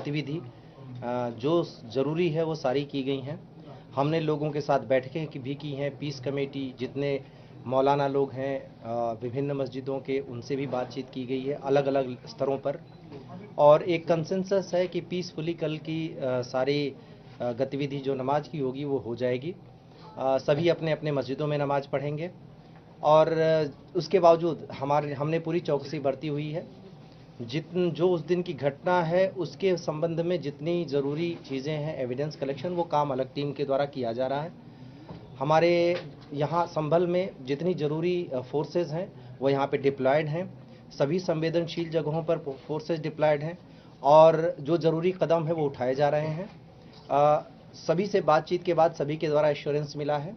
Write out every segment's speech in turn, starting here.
गतिविधि जो ज़रूरी है वो सारी की गई हैं। हमने लोगों के साथ बैठकें भी की हैं, पीस कमेटी जितने मौलाना लोग हैं विभिन्न मस्जिदों के, उनसे भी बातचीत की गई है अलग अलग स्तरों पर, और एक कंसेंसस है कि पीसफुली कल की सारी गतिविधि जो नमाज की होगी वो हो जाएगी। सभी अपने अपने मस्जिदों में नमाज पढ़ेंगे और उसके बावजूद हमने पूरी चौकसी बरती हुई है। जो उस दिन की घटना है उसके संबंध में जितनी ज़रूरी चीज़ें हैं, एविडेंस कलेक्शन, वो काम अलग टीम के द्वारा किया जा रहा है। हमारे यहाँ संभल में जितनी ज़रूरी फोर्सेस हैं वो यहाँ पे डिप्लॉयड हैं, सभी संवेदनशील जगहों पर फोर्सेस डिप्लॉयड हैं और जो ज़रूरी कदम है वो उठाए जा रहे हैं। सभी से बातचीत के बाद सभी के द्वारा एश्योरेंस मिला है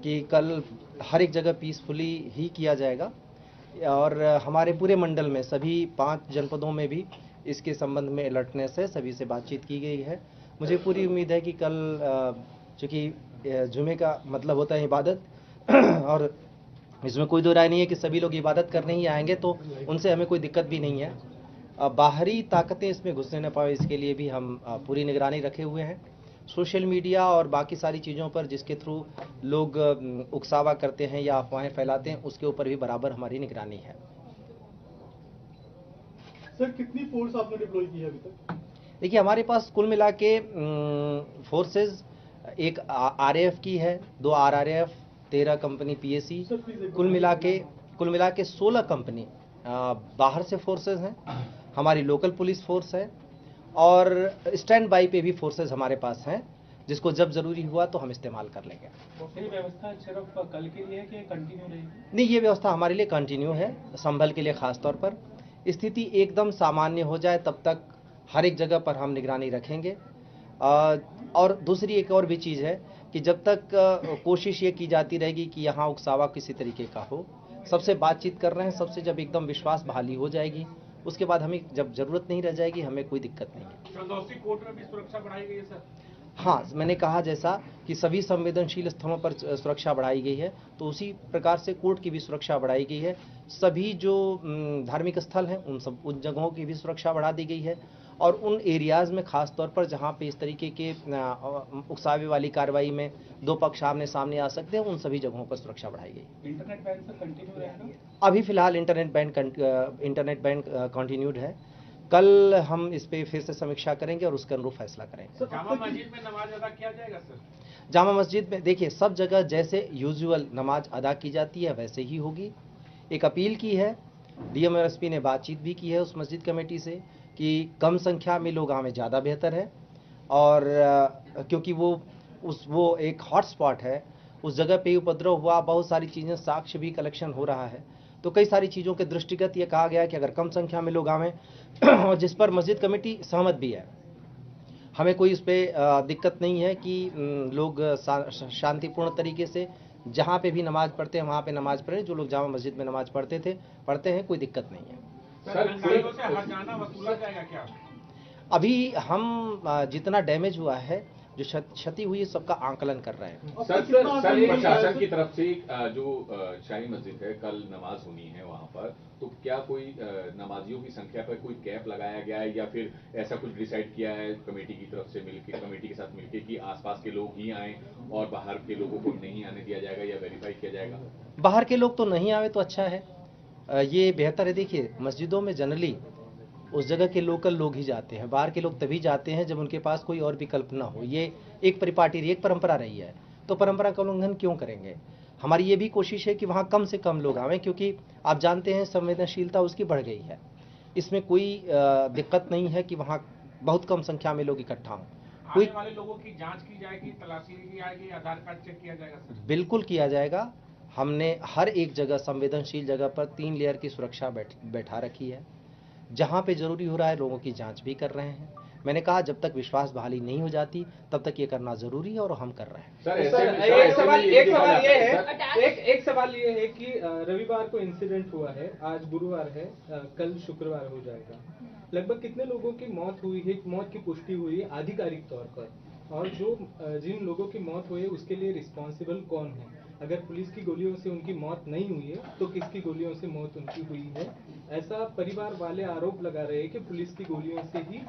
कि कल हर एक जगह पीसफुली ही किया जाएगा और हमारे पूरे मंडल में सभी 5 जनपदों में भी इसके संबंध में अलर्टनेस है, सभी से बातचीत की गई है। मुझे पूरी उम्मीद है कि कल चूँकि जुमे का मतलब होता है इबादत और इसमें कोई दो राय नहीं है कि सभी लोग इबादत करने ही आएंगे, तो उनसे हमें कोई दिक्कत भी नहीं है। बाहरी ताकतें इसमें घुसने न पाए इसके लिए भी हम पूरी निगरानी रखे हुए हैं। सोशल मीडिया और बाकी सारी चीज़ों पर जिसके थ्रू लोग उकसावा करते हैं या अफवाहें फैलाते हैं, उसके ऊपर भी बराबर हमारी निगरानी है। सर, कितनी फोर्स आपने डिप्लॉय की है अभी तक? देखिए, हमारे पास कुल मिला के फोर्सेज एक आरएएफ की है, 2 आरआरएफ, 13 कंपनी पीएसी, कुल मिला के 16 कंपनी बाहर से फोर्सेज हैं। हमारी लोकल पुलिस फोर्स है और स्टैंड बाई पे भी फोर्सेज हमारे पास हैं, जिसको जब जरूरी हुआ तो हम इस्तेमाल कर लेंगे। ये व्यवस्था सिर्फ कल के लिए है कि कंटिन्यू रहेगी? नहीं, ये व्यवस्था हमारे लिए कंटिन्यू है, संभल के लिए खास तौर पर। स्थिति एकदम सामान्य हो जाए तब तक हर एक जगह पर हम निगरानी रखेंगे। और दूसरी एक और भी चीज़ है कि जब तक कोशिश ये की जाती रहेगी कि यहाँ उकसावा किसी तरीके का हो, सबसे बातचीत कर रहे हैं, सबसे जब एकदम विश्वास बहाली हो जाएगी उसके बाद हमें जब जरूरत नहीं रह जाएगी, हमें कोई दिक्कत नहीं है। फिरदौसी कोर्ट में भी सुरक्षा बढ़ाई गई है सर? हाँ, मैंने कहा जैसा कि सभी संवेदनशील स्थलों पर सुरक्षा बढ़ाई गई है, तो उसी प्रकार से कोर्ट की भी सुरक्षा बढ़ाई गई है। सभी जो धार्मिक स्थल हैं उन जगहों की भी सुरक्षा बढ़ा दी गई है और उन एरियाज़ में खास तौर पर जहाँ पे इस तरीके के उकसावे वाली कार्रवाई में दो पक्ष आमने सामने आ सकते हैं, उन सभी जगहों पर सुरक्षा बढ़ाई गई। इंटरनेट बैन सर कंटिन्यू रहेगा? अभी फिलहाल इंटरनेट बैन कंटिन्यूड है। कल हम इस पे फिर से समीक्षा करेंगे और उसके अनुरूप फैसला करेंगे। जामा मस्जिद में नमाज अदा किया जाएगा सर? जामा मस्जिद में देखिए, सब जगह जैसे यूजुअल नमाज अदा की जाती है वैसे ही होगी। एक अपील की है, डीएम और एसपी ने बातचीत भी की है उस मस्जिद कमेटी से कि कम संख्या में लोग आवें ज़्यादा बेहतर है और क्योंकि वो एक हॉटस्पॉट है, उस जगह पे उपद्रव हुआ, बहुत सारी चीज़ें, साक्ष्य भी कलेक्शन हो रहा है, तो कई सारी चीज़ों के दृष्टिगत ये कहा गया है कि अगर कम संख्या में लोग आवें और जिस पर मस्जिद कमेटी सहमत भी है, हमें कोई इस पर दिक्कत नहीं है कि लोग शांतिपूर्ण तरीके से जहाँ पे भी नमाज पढ़ते हैं वहाँ पे नमाज पढ़ें। जो लोग जामा मस्जिद में नमाज पढ़ते हैं, कोई दिक्कत नहीं है। सर, से हर्जाना वसूला जाएगा क्या? अभी हम जितना डैमेज हुआ है, जो क्षति हुई है, सबका आंकलन कर रहे हैं। सर प्रशासन की तरफ से जो शाही मस्जिद है, कल नमाज होनी है वहां पर, तो क्या कोई नमाजियों की संख्या पर कोई कैप लगाया गया है या फिर ऐसा कुछ डिसाइड किया है कमेटी की तरफ से मिलकर, कमेटी के साथ मिलकर, कि आसपास के लोग ही आए और बाहर के लोगों को नहीं आने दिया जाएगा या वेरीफाई किया जाएगा? बाहर के लोग तो नहीं आवे तो अच्छा है, ये बेहतर है। देखिए, मस्जिदों में जनरली उस जगह के लोकल लोग ही जाते हैं, बाहर के लोग तभी जाते हैं जब उनके पास कोई और विकल्प ना हो। ये एक परिपाटी, एक परंपरा रही है, तो परंपरा का उल्लंघन क्यों करेंगे। हमारी ये भी कोशिश है कि वहाँ कम से कम लोग आवें, क्योंकि आप जानते हैं संवेदनशीलता उसकी बढ़ गई है। इसमें कोई दिक्कत नहीं है कि वहाँ बहुत कम संख्या में लोग इकट्ठा हों। आने वाले लोगों की जांच की जाएगी, तलाशी ली जाएगी, आधार कार्ड चेक किया जाएगा सर? बिल्कुल किया जाएगा। हमने हर एक जगह संवेदनशील जगह पर 3 लेयर की सुरक्षा बैठा रखी है। जहाँ पे ज़रूरी हो रहा है लोगों की जांच भी कर रहे हैं। मैंने कहा जब तक विश्वास बहाली नहीं हो जाती तब तक ये करना जरूरी है और हम कर रहे हैं। एक सवाल ये है कि रविवार को इंसिडेंट हुआ है, आज गुरुवार है, कल शुक्रवार हो जाएगा। लगभग कितने लोगों की मौत हुई है, मौत की पुष्टि हुई है आधिकारिक तौर पर, और जो जिन लोगों की मौत हुई है उसके लिए रिस्पॉन्सिबल कौन है? अगर पुलिस की गोलियों से उनकी मौत नहीं हुई है तो किसकी गोलियों से मौत उनकी हुई है? ऐसा परिवार वाले आरोप लगा रहे हैं कि पुलिस की गोलियों से ही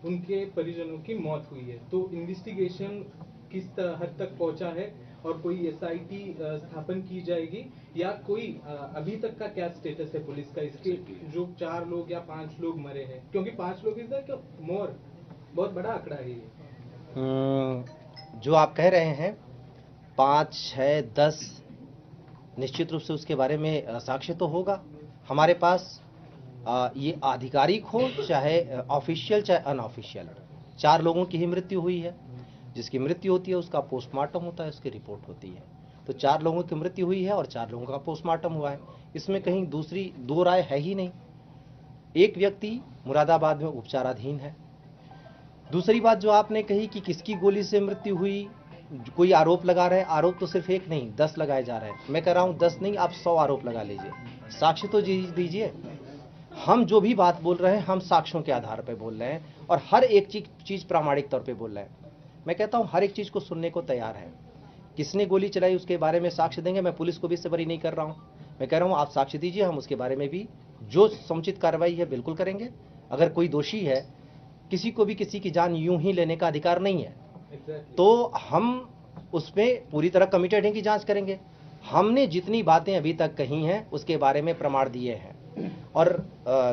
उनके परिजनों की मौत हुई है, तो इन्वेस्टिगेशन किस हद तक पहुंचा है और कोई एसआईटी स्थापन की जाएगी या कोई अभी तक का क्या स्टेटस है पुलिस का, इसके जो 4 लोग या 5 लोग मरे हैं, क्योंकि 5 लोग इज द मोर, बहुत बड़ा आंकड़ा है ये। जो आप कह रहे हैं 5, 6, 10 निश्चित रूप से उसके बारे में साक्ष्य तो होगा हमारे पास। ये आधिकारिक हो चाहे ऑफिशियल चाहे अनऑफिशियल, 4 लोगों की ही मृत्यु हुई है। जिसकी मृत्यु होती है उसका पोस्टमार्टम होता है, उसकी रिपोर्ट होती है। तो 4 लोगों की मृत्यु हुई है और 4 लोगों का पोस्टमार्टम हुआ है, इसमें कहीं दूसरी दो राय है ही नहीं। एक व्यक्ति मुरादाबाद में उपचाराधीन है। दूसरी बात जो आपने कही कि किसकी गोली से मृत्यु हुई, कोई आरोप लगा रहे हैं, आरोप तो सिर्फ एक नहीं 10 लगाए जा रहे हैं। मैं कह रहा हूं 10 नहीं, आप 100 आरोप लगा लीजिए, साक्ष्य तो दीजिए। हम जो भी बात बोल रहे हैं हम साक्ष्यों के आधार पर बोल रहे हैं और हर एक चीज प्रामाणिक तौर पे बोल रहे हैं। मैं कहता हूं हर एक चीज को सुनने को तैयार है। किसने गोली चलाई उसके बारे में साक्ष्य देंगे। मैं पुलिस को भी इससे बरी नहीं कर रहा हूं, मैं कह रहा हूं आप साक्ष्य दीजिए, हम उसके बारे में भी जो समुचित कार्रवाई है बिल्कुल करेंगे। अगर कोई दोषी है, किसी को भी किसी की जान यूं ही लेने का अधिकार नहीं है, तो हम उसमें पूरी तरह कमिटेड हैं कि जांच करेंगे। हमने जितनी बातें अभी तक कही हैं उसके बारे में प्रमाण दिए हैं और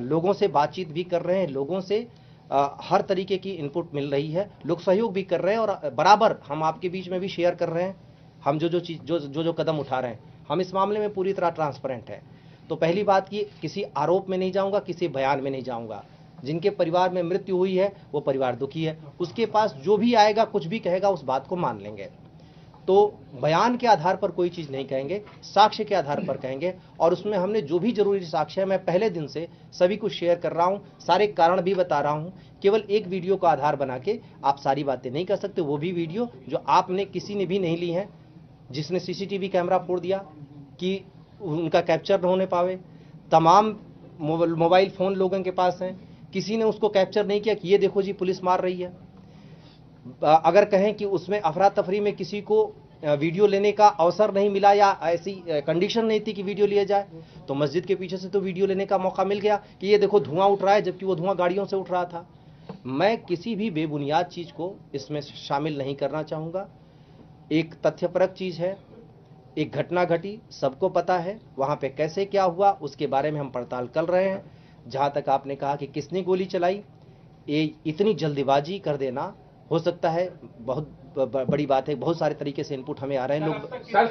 लोगों से बातचीत भी कर रहे हैं, लोगों से हर तरीके की इनपुट मिल रही है, लोग सहयोग भी कर रहे हैं और बराबर हम आपके बीच में भी शेयर कर रहे हैं। हम जो कदम उठा रहे हैं, हम इस मामले में पूरी तरह ट्रांसपेरेंट है। तो पहली बात कि किसी आरोप में नहीं जाऊंगा, किसी बयान में नहीं जाऊंगा। जिनके परिवार में मृत्यु हुई है वो परिवार दुखी है, उसके पास जो भी आएगा कुछ भी कहेगा उस बात को मान लेंगे। तो बयान के आधार पर कोई चीज नहीं कहेंगे, साक्ष्य के आधार पर कहेंगे और उसमें हमने जो भी जरूरी साक्ष्य है मैं पहले दिन से सभी को शेयर कर रहा हूं, सारे कारण भी बता रहा हूं। केवल एक वीडियो का आधार बना के आप सारी बातें नहीं कर सकते। वो भी वीडियो जो आपने किसी ने भी नहीं ली है, जिसने सीसीटीवी कैमरा फोड़ दिया कि उनका कैप्चर न होने पावे। तमाम मोबाइल फोन लोगों के पास हैं, किसी ने उसको कैप्चर नहीं किया कि ये देखो जी पुलिस मार रही है। अगर कहें कि उसमें अफरा तफरी में किसी को वीडियो लेने का अवसर नहीं मिला या ऐसी कंडीशन नहीं थी कि वीडियो लिया जाए, तो मस्जिद के पीछे से तो वीडियो लेने का मौका मिल गया कि ये देखो धुआं उठ रहा है, जबकि वो धुआं गाड़ियों से उठ रहा था। मैं किसी भी बेबुनियाद चीज को इसमें शामिल नहीं करना चाहूंगा। एक तथ्यपरक चीज है, एक घटना घटी, सबको पता है वहां पे कैसे क्या हुआ उसके बारे में हम पड़ताल कर रहे हैं। जहां तक आपने कहा कि किसने गोली चलाई, ये इतनी जल्दीबाजी कर देना हो सकता है बहुत बड़ी बात है। बहुत सारे तरीके से इनपुट हमें आ रहे हैं। लोग सर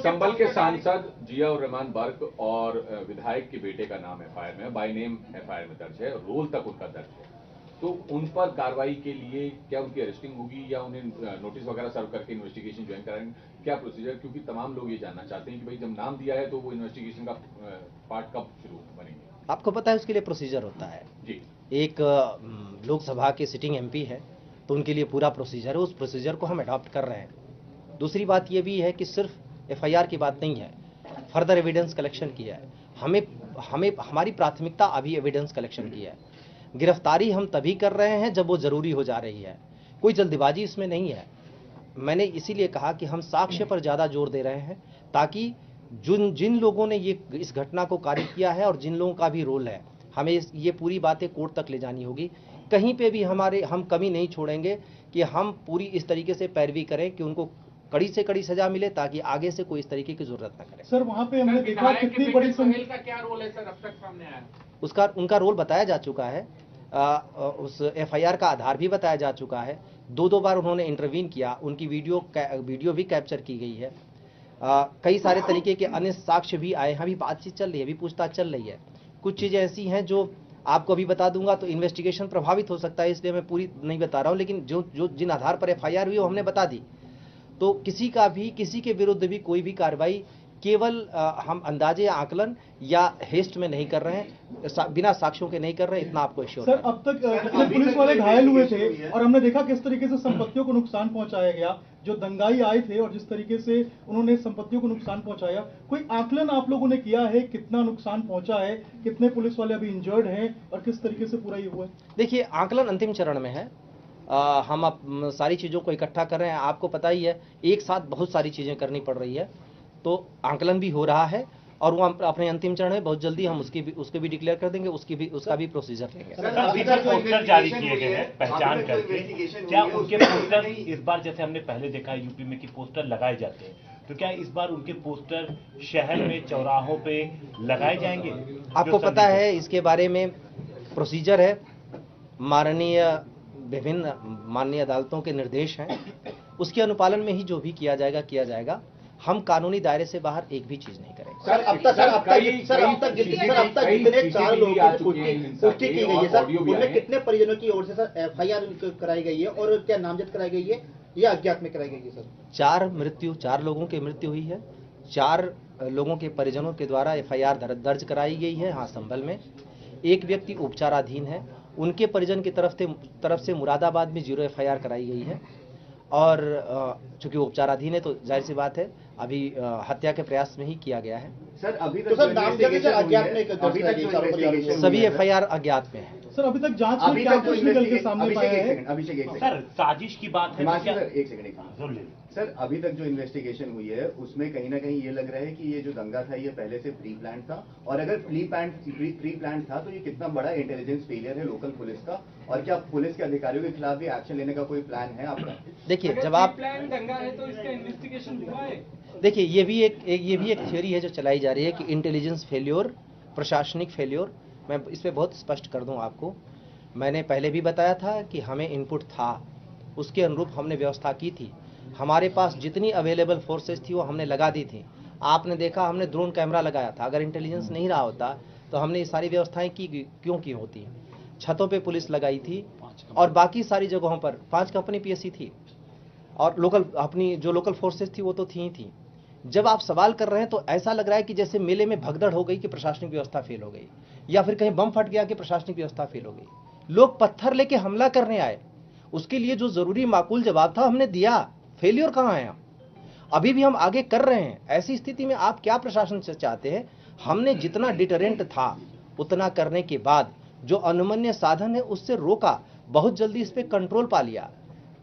संबल के सांसद जिया उर रहमान बर्क और विधायक के बेटे का नाम एफआईआर में, बाय नेम एफआईआर में दर्ज है, रोल तक उनका दर्ज है। तो उन पर कार्रवाई के लिए क्या उनकी अरेस्टिंग होगी या उन्हें नोटिस वगैरह सर्व करके इन्वेस्टिगेशन ज्वाइन कराएंगे, क्या प्रोसीजर? क्योंकि तमाम लोग ये जानना चाहते हैं कि भाई जब नाम दिया है तो वो इन्वेस्टिगेशन का पार्ट कब शुरू बनेंगे? आपको पता है उसके लिए प्रोसीजर होता है जी। एक लोकसभा के सिटिंग एमपी है तो उनके लिए पूरा प्रोसीजर है, उस प्रोसीजर को हम अडॉप्ट कर रहे हैं। दूसरी बात ये भी है कि सिर्फ एफआईआर की बात नहीं है, फर्दर एविडेंस कलेक्शन की है। हमें हमारी प्राथमिकता अभी एविडेंस कलेक्शन की है। गिरफ्तारी हम तभी कर रहे हैं जब वो जरूरी हो जा रही है, कोई जल्दबाजी इसमें नहीं है। मैंने इसीलिए कहा कि हम साक्ष्य पर ज्यादा जोर दे रहे हैं ताकि जिन लोगों ने इस घटना को कारित किया है और जिन लोगों का भी रोल है, हमें ये पूरी बातें कोर्ट तक ले जानी होगी। कहीं पे भी हम कमी नहीं छोड़ेंगे कि हम पूरी इस तरीके से पैरवी करें कि उनको कड़ी से कड़ी सजा मिले ताकि आगे से कोई इस तरीके की जरूरत न करे। सर वहां पे हमने देखा कितनी बड़ी सुहेल का क्या रोल है सर अब तक सामने आया? उनका रोल बताया जा चुका है, उस एफआईआर का आधार भी बताया जा चुका है। 2 बार उन्होंने इंटरवीन किया, उनकी वीडियो भी कैप्चर की गई है। कई सारे तरीके के अन्य साक्ष्य भी आए हैं, अभी बातचीत चल रही है, अभी पूछताछ चल रही है। कुछ चीजें ऐसी हैं जो आपको अभी बता दूंगा तो इन्वेस्टिगेशन प्रभावित हो सकता है, इसलिए मैं पूरी नहीं बता रहा हूं। लेकिन जिन आधार पर एफआईआर हुई वो हमने बता दी। तो किसी के विरुद्ध भी कोई भी कार्रवाई केवल हम अंदाजे या आकलन या हेस्ट में नहीं कर रहे हैं, बिना साक्ष्यों के नहीं कर रहे हैं, इतना आपको एश्योर सर। अब तक जितने पुलिस वाले घायल हुए थे और हमने देखा किस तरीके से संपत्तियों को नुकसान पहुंचाया गया, जो दंगाई आए थे और जिस तरीके से उन्होंने संपत्तियों को नुकसान पहुंचाया, कोई आकलन आप लोगों ने किया है कितना नुकसान पहुंचा है, कितने पुलिस वाले अभी इंजर्ड हैं और किस तरीके से पूरा ये हुआ है? देखिए आकलन अंतिम चरण में है। हम अब सारी चीजों को इकट्ठा कर रहे हैं। आपको पता ही है एक साथ बहुत सारी चीजें करनी पड़ रही है, तो आकलन भी हो रहा है और वो अपने अंतिम चरण में बहुत जल्दी हम उसके भी डिक्लेयर कर देंगे, उसका भी प्रोसीजर लेंगे। अभी तक पोस्टर जारी किए गए हैं पहचान करके, क्या उनके पोस्टर इस बार, जैसे हमने पहले देखा है यूपी में कि पोस्टर लगाए जाते हैं, तो क्या इस बार उनके पोस्टर शहर में चौराहों पे लगाए जाएंगे? आपको पता है इसके बारे में प्रोसीजर है, विभिन्न माननीय अदालतों के निर्देश हैं, उसके अनुपालन में ही जो भी किया जाएगा। हम कानूनी दायरे से बाहर एक भी चीज नहीं करेंगे। सर अब तक जितने 4 लोगों की पुष्टि की गई है सर, उनमें कितने परिजनों की ओर से सर एफआईआर कराई गई है और क्या नामजद कराई गई है या अज्ञात में कराई गई है सर? 4 लोगों की मृत्यु हुई है, 4 लोगों के परिजनों के द्वारा एफआईआर दर्ज कराई गई है। हाँ, संभल में एक व्यक्ति उपचाराधीन है, उनके परिजन की तरफ से मुरादाबाद में 0 एफआईआर कराई गई है। और चूंकि उपचाराधीन है तो जाहिर सी बात है अभी हत्या के प्रयास में ही किया गया है। सर अभी तक तो नामजद अज्ञात में सभी एफआईआर अज्ञात में है। सर अभी तक जांच में क्या कुछ निकल के सामने आया है? अभिषेक एक सर साजिश की बात है तो क्या? एक सेकंड सर, अभी तक जो इन्वेस्टिगेशन हुई है उसमें कहीं ना कहीं ये लग रहा है कि ये जो दंगा था ये पहले से प्री प्लान था, और अगर प्री प्लान था तो ये कितना बड़ा इंटेलिजेंस फेलियर है लोकल पुलिस का, और क्या पुलिस के अधिकारियों के खिलाफ भी एक्शन लेने का कोई प्लान है आपका? देखिए, जब आप प्लान दंगा है तो इसका इन्वेस्टिगेशन हुआ है। देखिए, ये भी एक थ्योरी है जो चलाई जा रही है कि इंटेलिजेंस फेल्योर, प्रशासनिक फेल्योर। मैं इस पे बहुत स्पष्ट कर दूं आपको, मैंने पहले भी बताया था कि हमें इनपुट था, उसके अनुरूप हमने व्यवस्था की थी। हमारे पास जितनी अवेलेबल फोर्सेस थी वो हमने लगा दी थी। आपने देखा हमने ड्रोन कैमरा लगाया था, अगर इंटेलिजेंस नहीं रहा होता तो हमने ये सारी व्यवस्थाएं क्यों की होती। छतों पे पुलिस लगाई थी और बाकी सारी जगहों पर 5 कंपनी पीएससी थी और अपनी जो लोकल फोर्सेस थी वो तो थी ही थी। जब आप सवाल कर रहे हैं तो ऐसा लग रहा है कि जैसे मेले में भगदड़ हो गई कि प्रशासनिक व्यवस्था फेल हो गई, या फिर कहीं बम फट गया कि प्रशासनिक व्यवस्था फेल हो गई। लोग पत्थर लेके हमला करने आए, उसके लिए जो जरूरी माकूल जवाब था हमने दिया। फेलियर कहाँ आया? अभी भी हम आगे कर रहे हैं। ऐसी स्थिति में आप क्या प्रशासन से चाहते हैं? हमने जितना डिटरेंट था उतना करने के बाद जो अनुमन्य साधन है उससे रोका, बहुत जल्दी इस पे कंट्रोल पा लिया।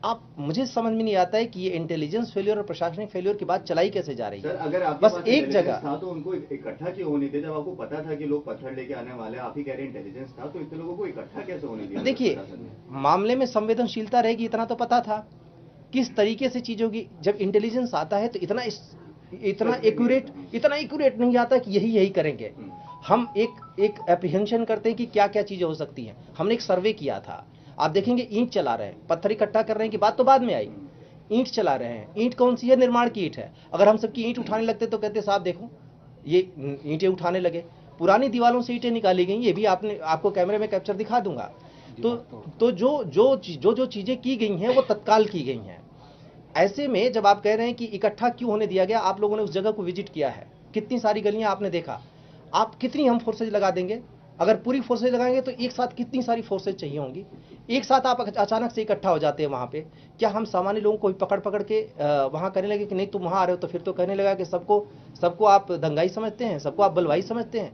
आप मुझे समझ में नहीं आता है कि ये इंटेलिजेंस फेलियर और प्रशासनिक फेलियर की बात चलाई कैसे जा रही है। सर, अगर बस एक जगह था तो उनको इकट्ठा क्यों होने दिया? जब आपको पता था कि लोग पत्थर लेके आने वाले, आप ही कह रहे इंटेलिजेंस था, तो इतने लोगों को इकट्ठा कैसे होने दिया? देखिए, मामले में संवेदनशीलता रहेगी, इतना तो पता था किस तरीके से चीजों की। जब इंटेलिजेंस आता है तो इतना एक्यूरेट नहीं आता कि यही करेंगे। हम एक एप्रीहेंशन करते हैं कि क्या क्या चीजें हो सकती हैं। हमने एक सर्वे किया था, आप देखेंगे ईंट चला रहे हैं, पत्थर इकट्ठा कर रहे हैं की बात तो बाद में आई। ईंट चला रहे हैं, ईंट कौन सी है? निर्माण की ईंट है। अगर हम सबकी ईंट उठाने लगते तो कहते साहब देखो ये ईंटें उठाने लगे। पुरानी दीवारों से ईंटें निकाली गई, ये भी आपको कैमरे में कैप्चर दिखा दूंगा। तो जो चीजें की गई हैं वो तत्काल की गई हैं। ऐसे में जब आप कह रहे हैं कि इकट्ठा क्यों होने दिया गया, आप लोगों ने उस जगह को विजिट किया है, कितनी सारी गलियां आपने देखा। आप कितनी हम फोर्सेज लगा देंगे? अगर पूरी फोर्सेज लगाएंगे तो एक साथ कितनी सारी फोर्सेज चाहिए होंगी। एक साथ आप अचानक से इकट्ठा हो जाते हैं वहां पे, क्या हम सामान्य लोगों को पकड़ के वहां करने लगे कि नहीं तुम वहां आ रहे हो, तो फिर तो कहने लगा कि सबको आप दंगाई समझते हैं, सबको आप बलवाई समझते हैं।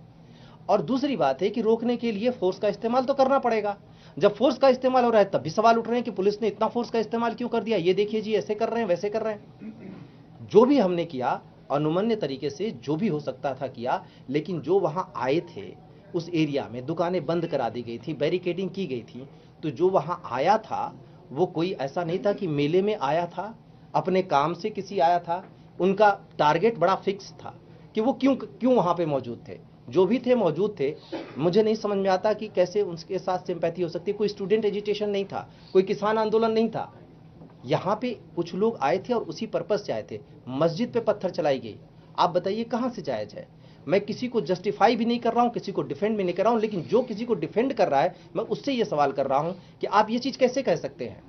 और दूसरी बात है कि रोकने के लिए फोर्स का इस्तेमाल तो करना पड़ेगा। जब फोर्स का इस्तेमाल हो रहा है तब भी सवाल उठ रहे हैं कि पुलिस ने इतना फोर्स का इस्तेमाल क्यों कर दिया, ये देखिए जी ऐसे कर रहे हैं वैसे कर रहे हैं। जो भी हमने किया अनुमन्य तरीके से जो भी हो सकता था किया, लेकिन जो वहां आए थे उस एरिया में दुकानें बंद करा दी गई थी, बैरिकेडिंग की गई थी। तो जो वहां आया था वो कोई ऐसा नहीं था कि मेले में आया था, अपने काम से किसी आया था। उनका टारगेट बड़ा फिक्स था कि वो क्यों वहां पे मौजूद थे। जो भी थे मौजूद थे। मुझे नहीं समझ में आता कि कैसे उनके साथ सिंपैथी हो सकती है। कोई स्टूडेंट एजिटेशन नहीं था, कोई किसान आंदोलन नहीं था। यहाँ पे कुछ लोग आए थे और उसी पर्पस से आए थे। मस्जिद पे पत्थर चलाई गई, आप बताइए कहाँ से जायज है? मैं किसी को जस्टिफाई भी नहीं कर रहा हूँ, किसी को डिफेंड भी नहीं कर रहा हूँ, लेकिन जो किसी को डिफेंड कर रहा है मैं उससे ये सवाल कर रहा हूँ कि आप ये चीज कैसे कह सकते हैं?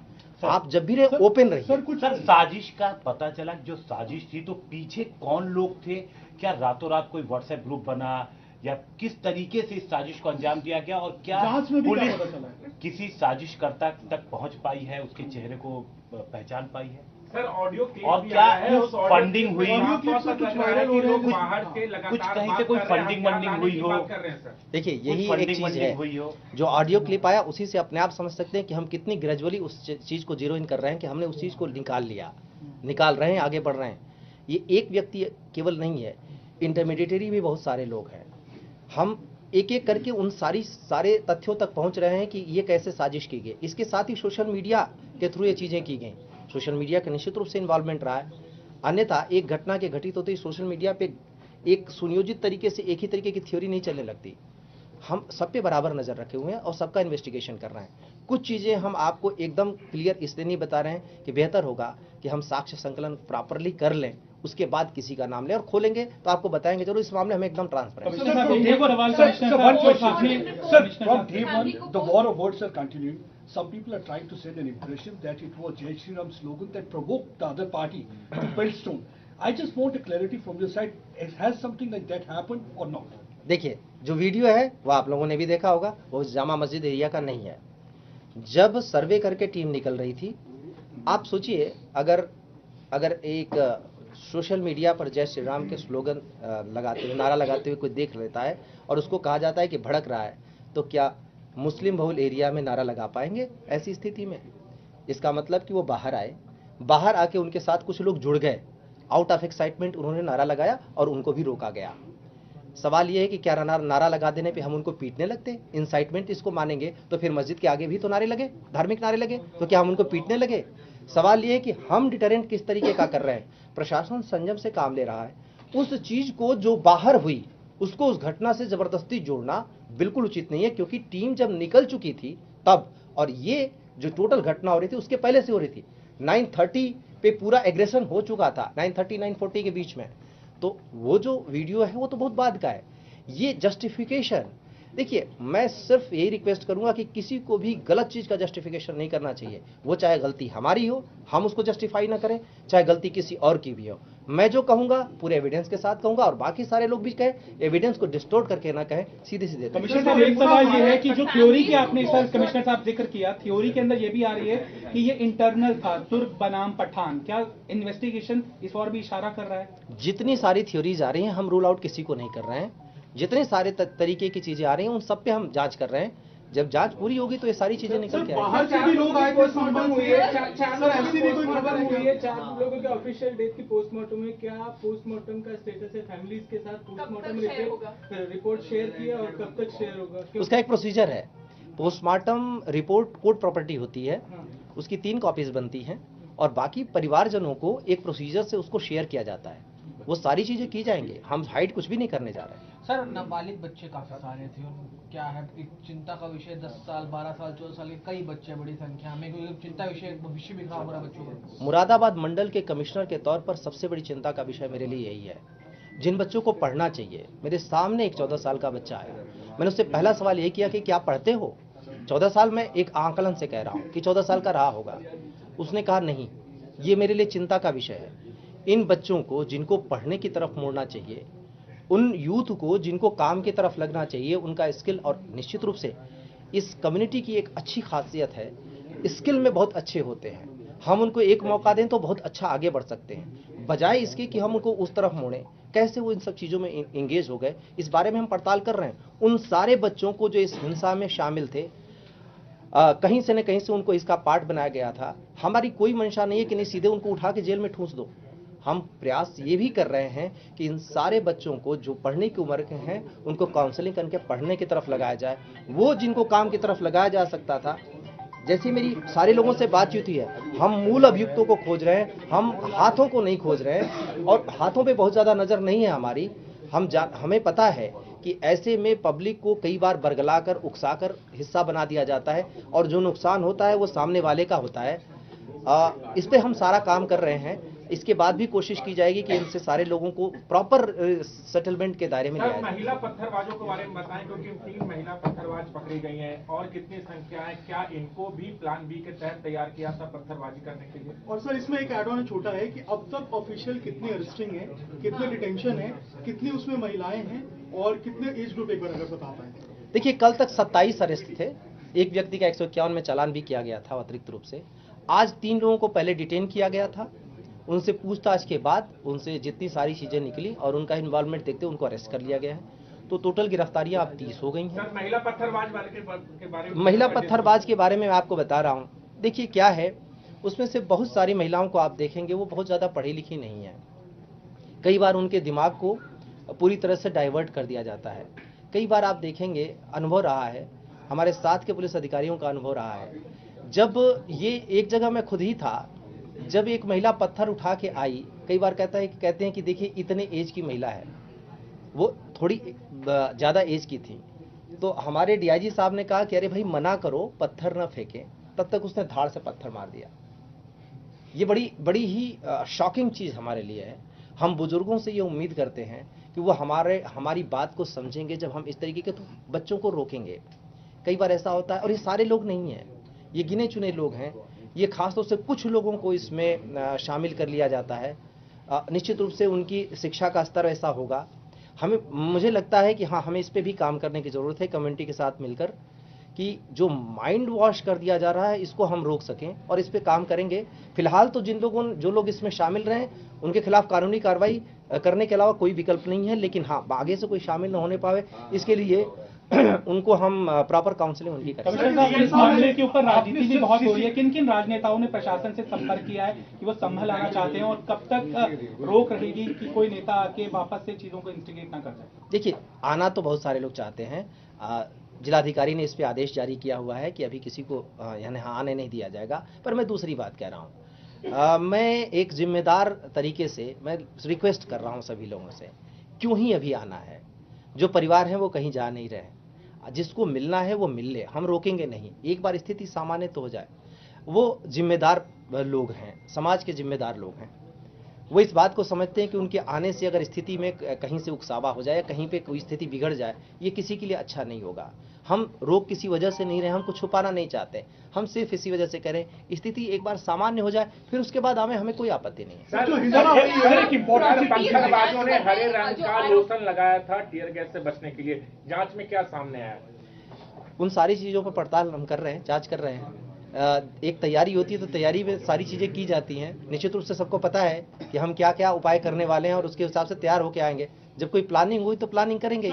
आप जब भी रहे ओपन रहिए। सर साजिश का पता चला, जो साजिश थी तो पीछे कौन लोग थे? क्या रातों रात कोई व्हाट्सएप ग्रुप बना या किस तरीके से इस साजिश को अंजाम दिया गया, और क्या पुलिस किसी साजिशकर्ता तक पहुंच पाई है, उसके चेहरे को पहचान पाई है? सर ऑडियो क्लिप और भी क्या आया है, उस ऑडियो फंडिंग हुई? लोग बाहर से लगातार कुछ कहीं से बात कोई कर रहे हैं, फंडिंग हम वंडिंग लाने हुई की हो? बात कर रहे हैं सर। देखिए यही एक चीज हुई हो? है जो ऑडियो क्लिप आया उसी से अपने आप समझ सकते हैं कि हम कितनी ग्रेजुअली उस चीज को जीरो इन कर रहे हैं कि हमने उस चीज को निकाल रहे हैं, आगे बढ़ रहे हैं। ये एक व्यक्ति केवल नहीं है, इंटरमीडिएटरी भी बहुत सारे लोग हैं। हम एक एक करके उन सारे तथ्यों तक पहुंच रहे हैं कि ये कैसे साजिश की गई। इसके साथ ही सोशल मीडिया के थ्रू ये चीज़ें की गई। सोशल मीडिया का निश्चित रूप से इन्वॉल्वमेंट रहा है, अन्यथा एक घटना के घटित होते ही सोशल मीडिया पे एक सुनियोजित तरीके से एक ही तरीके की थ्योरी नहीं चलने लगती। हम सब पे बराबर नज़र रखे हुए हैं और सबका इन्वेस्टिगेशन कर रहे हैं। कुछ चीज़ें हम आपको एकदम क्लियर इसलिए नहीं बता रहे हैं कि बेहतर होगा कि हम साक्ष्य संकलन प्रॉपरली कर लें, उसके बाद किसी का नाम लें और खोलेंगे तो आपको बताएंगे। चलो इस मामले में एकदम transparent. From day one, the war of words are continuing. Some people are trying to send an impression that it was Jai Shri Ram slogan that provoked the other party to build stone. I just want a clarity from your side. Has something like that happened or not? देखिए, जो video है वो आप लोगों ने भी देखा होगा, वो जामा मस्जिद एरिया का नहीं है। जब सर्वे करके टीम निकल रही थी, आप सोचिए अगर एक सोशल मीडिया पर जय श्री राम के स्लोगन लगाते हुए, नारा लगाते हुए कोई देख लेता है और उसको कहा जाता है कि भड़क रहा है, तो क्या मुस्लिम बहुल एरिया में नारा लगा पाएंगे? ऐसी स्थिति में इसका मतलब कि वो बाहर आए, बाहर आके उनके साथ कुछ लोग जुड़ गए, आउट ऑफ एक्साइटमेंट उन्होंने नारा लगाया और उनको भी रोका गया। सवाल ये है कि क्या नारा लगा देने पे हम उनको पीटने लगते? इंसाइटमेंट इसको मानेंगे तो फिर मस्जिद के आगे भी तो नारे लगे, धार्मिक नारे लगे, तो क्या हम उनको पीटने लगे? सवाल ये है कि हम डिटरेंट किस तरीके का कर रहे हैं। प्रशासन संयम से काम ले रहा है। उस चीज को जो बाहर हुई उसको उस घटना से जबरदस्ती जोड़ना बिल्कुल उचित नहीं है, क्योंकि टीम जब निकल चुकी थी तब, और ये जो टोटल घटना हो रही थी उसके पहले से हो रही थी। 9:30 पे पूरा एग्रेशन हो चुका था, 9:30 9:40 के बीच में। तो वो जो वीडियो है वो तो बहुत बाद का है। ये जस्टिफिकेशन, देखिए मैं सिर्फ यही रिक्वेस्ट करूंगा कि किसी को भी गलत चीज का जस्टिफिकेशन नहीं करना चाहिए। वो चाहे गलती हमारी हो, हम उसको जस्टिफाई ना करें, चाहे गलती किसी और की भी हो। मैं जो कहूंगा पूरे एविडेंस के साथ कहूंगा और बाकी सारे लोग भी कहें, एविडेंस को डिस्टोर्ट करके ना कहें, सीधे सीधे। कमिश्नर साहब, एक सवाल ये है कि जो थ्योरी की आपने सर कमिश्नर साहब जिक्र किया, थ्योरी के अंदर ये भी आ रही है कि ये इंटरनल था, तुर्क बनाम पठान। क्या इन्वेस्टिगेशन इस और भी इशारा कर रहा है? जितनी सारी थ्योरीज आ रही हैं, हम रूल आउट किसी को नहीं कर रहे हैं। जितने सारे तरीके की चीजें आ रही हैं उन सब पे हम जांच कर रहे हैं। जब जांच पूरी होगी तो ये सारी चीजें निकल के आएंगी। बाहर से भी लोग आए, पोस्टमार्टम हुई है, सर ऐसी भी कोई खबर हुई है 4 लोगों के ऑफिशियल डेट की पोस्टमार्टम में। क्या पोस्टमार्टम का स्टेटस है? फैमिलीज के साथ पोस्टमार्टम रिपोर्ट शेयर किया और कब तक शेयर होगा? उसका एक प्रोसीजर है। पोस्टमार्टम रिपोर्ट कोर्ट प्रॉपर्टी होती है, उसकी 3 कॉपीज बनती हैं और बाकी परिवारजनों को एक प्रोसीजर से उसको शेयर किया जाता है। वो सारी चीजें की जाएंगी, हम हाइड कुछ भी नहीं करने जा रहे हैं। सर, नाबालिग बच्चे काफी सारे थे, क्या है कि चिंता का विषय 10 साल 12 साल 14 साल के कई बच्चे बड़ी संख्या में, क्योंकि चिंता विषय भविष्य भी खराब हो रहा है बच्चों का। मुरादाबाद मंडल के कमिश्नर के तौर पर सबसे बड़ी चिंता का विषय मेरे लिए यही है। जिन बच्चों को पढ़ना चाहिए, मेरे सामने एक 14 साल का बच्चा है, मैंने उससे पहला सवाल ये किया कि क्या पढ़ते हो? 14 साल में एक आंकलन से कह रहा हूँ कि 14 साल का रहा होगा। उसने कहा नहीं। ये मेरे लिए चिंता का विषय है। इन बच्चों को जिनको पढ़ने की तरफ मोड़ना चाहिए, उन यूथ को जिनको काम की तरफ लगना चाहिए, उनका स्किल, और निश्चित रूप से इस कम्युनिटी की एक अच्छी खासियत है, स्किल में बहुत अच्छे होते हैं। हम उनको एक मौका दें तो बहुत अच्छा आगे बढ़ सकते हैं, बजाय इसके कि हम उनको उस तरफ मोड़ें। कैसे वो इन सब चीज़ों में इंगेज हो गए, इस बारे में हम पड़ताल कर रहे हैं। उन सारे बच्चों को जो इस हिंसा में शामिल थे, कहीं से न कहीं से उनको इसका पार्ट बनाया गया था। हमारी कोई मंशा नहीं है कि नहीं सीधे उनको उठा के जेल में ठूंस दो। हम प्रयास ये भी कर रहे हैं कि इन सारे बच्चों को जो पढ़ने की उम्र के हैं उनको काउंसलिंग करके पढ़ने की तरफ लगाया जाए। वो जिनको काम की तरफ लगाया जा सकता था, जैसी मेरी सारे लोगों से बातचीत हुई है, हम मूल अभियुक्तों को खोज रहे हैं, हम हाथों को नहीं खोज रहे हैं। और हाथों पे बहुत ज़्यादा नज़र नहीं है हमारी। हमें पता है कि ऐसे में पब्लिक को कई बार बरगलाकर, उकसाकर हिस्सा बना दिया जाता है और जो नुकसान होता है वो सामने वाले का होता है। इस पे हम सारा काम कर रहे हैं। इसके बाद भी कोशिश की जाएगी कि इनसे सारे लोगों को प्रॉपर सेटलमेंट के दायरे में लिया जाए। महिला पत्थरबाजों के बारे में बताएं, क्योंकि 3 महिला पत्थरबाज पकड़ी गई हैं और कितनी संख्या है, क्या इनको भी प्लान बी के तहत तैयार किया था पत्थरबाजी करने के लिए? और सर इसमें एक एड ऑन छोटा है कि अब तक ऑफिशियल कितनी अरेस्टिंग है, कितने डिटेंशन है, कितनी उसमें महिलाएं हैं और कितने एज ग्रुप, एक बार अगर बता पाएं। देखिए, कल तक 27 अरेस्ट थे। एक व्यक्ति का 151 में चालान भी किया गया था अतिरिक्त रूप से। आज 3 लोगों को पहले डिटेन किया गया था। उनसे पूछताछ के बाद उनसे जितनी सारी चीजें निकली और उनका इन्वॉल्वमेंट देखते उनको अरेस्ट कर लिया गया है। तो टोटल गिरफ्तारियां अब 30 हो गई हैं। महिला पत्थरबाज वाले के बारे में, महिला पत्थरबाज के बारे में मैं आपको बता रहा हूं। देखिए क्या है, उसमें से बहुत सारी महिलाओं को आप देखेंगे वो बहुत ज्यादा पढ़ी लिखी नहीं है। कई बार उनके दिमाग को पूरी तरह से डाइवर्ट कर दिया जाता है। कई बार आप देखेंगे, अनुभव रहा है, हमारे साथ के पुलिस अधिकारियों का अनुभव रहा है, जब ये एक जगह मैं खुद ही था, जब एक महिला पत्थर उठा के आई, कई बार कहते हैं कि देखिए इतने एज की महिला है, वो थोड़ी ज़्यादा एज की थी, तो हमारे डीआईजी साहब ने कहा कि अरे भाई मना करो, पत्थर न फेंकें, तब तक उसने धाड़ से पत्थर मार दिया। ये बड़ी ही शॉकिंग चीज़ हमारे लिए है। हम बुजुर्गों से ये उम्मीद करते हैं कि वो हमारी बात को समझेंगे जब हम इस तरीके के तो बच्चों को रोकेंगे। कई बार ऐसा होता है, और ये सारे लोग नहीं हैं, ये गिने चुने लोग हैं, ये खासतौर से कुछ लोगों को इसमें शामिल कर लिया जाता है। निश्चित रूप से उनकी शिक्षा का स्तर ऐसा होगा। मुझे लगता है कि हाँ, हमें इस पे भी काम करने की ज़रूरत है कम्युनिटी के साथ मिलकर, कि जो माइंड वॉश कर दिया जा रहा है इसको हम रोक सकें, और इस पे काम करेंगे। फिलहाल तो जो लोग इसमें शामिल रहे उनके खिलाफ कानूनी कार्रवाई करने के अलावा कोई विकल्प नहीं है, लेकिन हाँ, आगे से कोई शामिल न होने पावे इसके लिए उनको हम प्रॉपर काउंसलिंग उनकी करेंगे। कमिश्नर साहब, इस मामले के ऊपर राजनीति भी बहुत हो रही है। किन किन राजनेताओं ने प्रशासन से संपर्क किया है कि वो संभल आना चाहते हैं, और कब तक रोक रहेगी कि कोई नेता आके वापस से चीजों को इंस्टिगेट ना कर जाए? देखिए, आना तो बहुत सारे लोग चाहते हैं। जिलाधिकारी ने इस पे आदेश जारी किया हुआ है कि अभी किसी को यानी आने नहीं दिया जाएगा। पर मैं दूसरी बात कह रहा हूँ, मैं एक जिम्मेदार तरीके से मैं रिक्वेस्ट कर रहा हूँ सभी लोगों से, क्यों ही अभी आना है। जो परिवार हैं वो कहीं जा नहीं रहे, जिसको मिलना है वो मिल ले, हम रोकेंगे नहीं। एक बार स्थिति सामान्य तो हो जाए। वो जिम्मेदार लोग हैं, समाज के जिम्मेदार लोग हैं, वो इस बात को समझते हैं कि उनके आने से अगर स्थिति में कहीं से उकसावा हो जाए, कहीं पे कोई स्थिति बिगड़ जाए, ये किसी के लिए अच्छा नहीं होगा। हम रोक किसी वजह से नहीं रहे, हम कुछ छुपाना नहीं चाहते, हम सिर्फ इसी वजह से करें स्थिति एक बार सामान्य हो जाए, फिर उसके बाद हमें कोई आपत्ति नहीं है। पत्थरबाजों ने हरे रंग का लोशन लगाया था टीयर गैस से बचने के लिए, जांच में क्या सामने आया? उन सारी चीजों पर पड़ताल हम कर रहे हैं, जांच कर रहे हैं। एक तैयारी होती है तो तैयारी में सारी चीजें की जाती हैं। निश्चित रूप से सबको पता है कि हम क्या क्या उपाय करने वाले हैं, और उसके हिसाब से तैयार होकर आएंगे। जब कोई प्लानिंग हुई तो प्लानिंग करेंगे।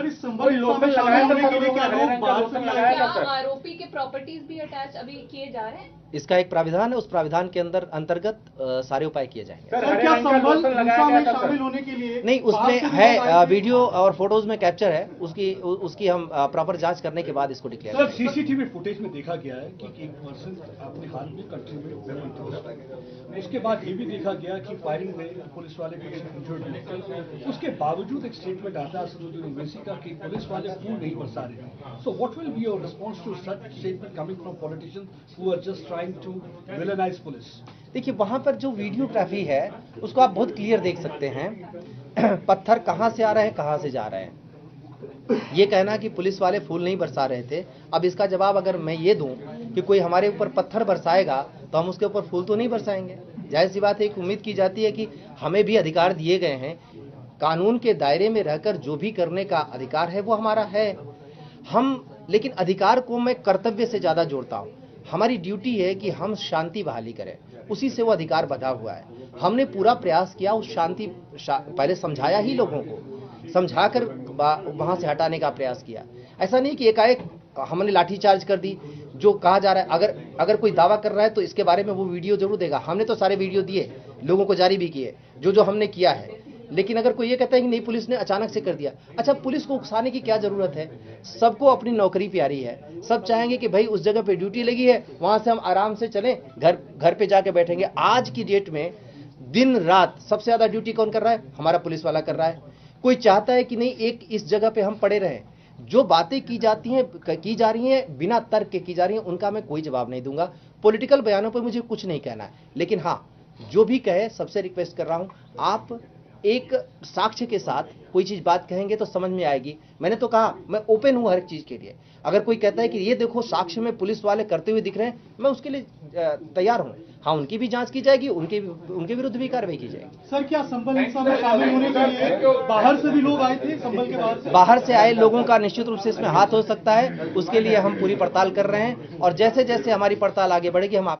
आरोपी के प्रॉपर्टीज भी अटैच अभी किए जा रहे हैं। इसका एक प्राविधान है, उस प्राविधान के अंतर्गत सारे उपाय किए जाएंगे। क्या संबल में शामिल होने के लिए नहीं, उसमें है वीडियो और फोटोज में कैप्चर है, उसकी हम प्रॉपर जांच करने के बाद इसको डिक्लेयर करेंगे। सीसीटीवी फुटेज में देखा गया है कि एक पर्सन अपने हाल में कंट्री में वेपन था। उसके बाद ये भी देखा गया कि फायरिंग में पुलिस वाले कुछ इंजर्ड हुए। उसके बावजूद एक स्टेटमेंट आता है असदुद्दीन ओवैसी का कि पुलिस वाले खून नहीं बरसा रहे। So what will be your response to such statement coming from politicians who are just trying to villainize police? देखिए, वहां पर जो वीडियोग्राफी है उसको आप बहुत क्लियर देख सकते हैं। पत्थर कहां से आ रहे हैं, कहां से जा रहे हैं। ये कहना कि पुलिस वाले फूल नहीं बरसा रहे थे, अब इसका जवाब अगर मैं ये दूं कि कोई हमारे ऊपर पत्थर बरसाएगा तो हम उसके ऊपर फूल तो नहीं बरसाएंगे। जाहिर सी बात है, एक उम्मीद की जाती है कि हमें भी अधिकार दिए गए हैं, कानून के दायरे में रहकर जो भी करने का अधिकार है वो हमारा है। लेकिन अधिकार को मैं कर्तव्य से ज्यादा जोड़ता हूँ। हमारी ड्यूटी है कि हम शांति बहाली करें, उसी से वो अधिकार बंधा हुआ है। हमने पूरा प्रयास किया उस शांति पहले समझाया ही, लोगों को समझाकर वहां से हटाने का प्रयास किया। ऐसा नहीं कि एकाएक हमने लाठीचार्ज कर दी। जो कहा जा रहा है, अगर कोई दावा कर रहा है तो इसके बारे में वो वीडियो जरूर देगा। हमने तो सारे वीडियो दिए, लोगों को जारी भी किए जो हमने किया है। लेकिन अगर कोई ये कहता है कि नहीं पुलिस ने अचानक से कर दिया, अच्छा, पुलिस को उकसाने की क्या जरूरत है? सबको अपनी नौकरी प्यारी है, सब चाहेंगे कि भाई उस जगह पे ड्यूटी लगी है, वहां से हम आराम से चलें, घर पे जाके बैठेंगे। आज की डेट में दिन रात सबसे ज्यादा ड्यूटी कौन कर रहा है? हमारा पुलिस वाला कर रहा है। कोई चाहता है कि नहीं एक इस जगह पे हम पड़े रहें। जो बातें की जा रही हैं बिना तर्क के की जा रही हैं, उनका मैं कोई जवाब नहीं दूंगा। पॉलिटिकल बयानों पर मुझे कुछ नहीं कहना है, लेकिन हाँ, जो भी कहे सबसे रिक्वेस्ट कर रहा हूं, आप एक साक्ष्य के साथ कोई चीज बात कहेंगे तो समझ में आएगी। मैंने तो कहा मैं ओपन हूं हर एक चीज के लिए। अगर कोई कहता है कि ये देखो साक्ष्य में पुलिस वाले करते हुए दिख रहे हैं, मैं उसके लिए तैयार हूं। हाँ, उनकी भी जांच की जाएगी, उनके विरुद्ध भी कार्रवाई की जाएगी। सर, क्या संबल हिंसा में शामिल होने के लिए बाहर से भी लोग आए थे? संबल के बाहर से आए लोगों का निश्चित रूप से इसमें हाथ हो सकता है, उसके लिए हम पूरी पड़ताल कर रहे हैं, और जैसे जैसे हमारी पड़ताल आगे बढ़ेगी हम